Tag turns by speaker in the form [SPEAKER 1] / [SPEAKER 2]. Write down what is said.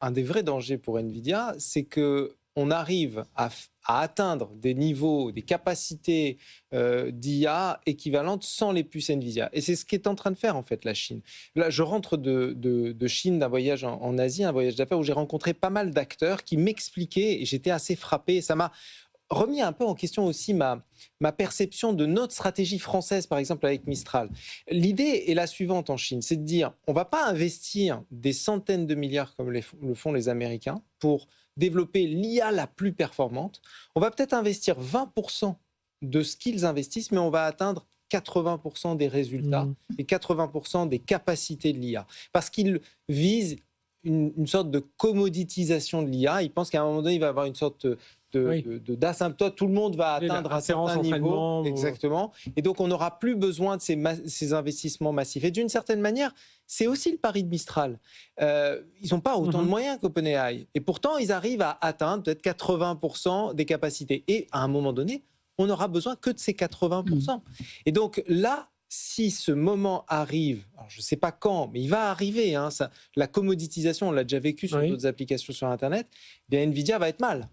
[SPEAKER 1] un des vrais dangers pour Nvidia, c'est qu'on arrive à atteindre des niveaux, des capacités d'IA équivalentes sans les puces Nvidia. Et c'est ce qu'est en train de faire en fait la Chine. Là, je rentre de Chine d'un voyage en Asie, un voyage d'affaires où j'ai rencontré pas mal d'acteurs qui m'expliquaient, et j'étais assez frappé, et ça m'a remis un peu en question aussi ma perception de notre stratégie française, par exemple avec Mistral. L'idée est la suivante en Chine, c'est de dire on ne va pas investir des centaines de milliards comme le font les Américains pour développer l'IA la plus performante. On va peut-être investir 20% de ce qu'ils investissent, mais on va atteindre 80% des résultats et 80% des capacités de l'IA. Parce qu'ils visent une sorte de commoditisation de l'IA. Ils pensent qu'à un moment donné, il va y avoir une sorte d'asymptote, tout le monde va atteindre un certain niveau. Exactement. Et donc, on n'aura plus besoin de ces investissements massifs. Et d'une certaine manière, c'est aussi le pari de Mistral. Ils n'ont pas autant de moyens qu'OpenAI. Et pourtant, ils arrivent à atteindre peut-être 80% des capacités. Et à un moment donné, on n'aura besoin que de ces 80%. Et donc là, si ce moment arrive, alors je ne sais pas quand, mais il va arriver, la commoditisation, on l'a déjà vécu sur d'autres applications sur Internet, bien Nvidia va être mal.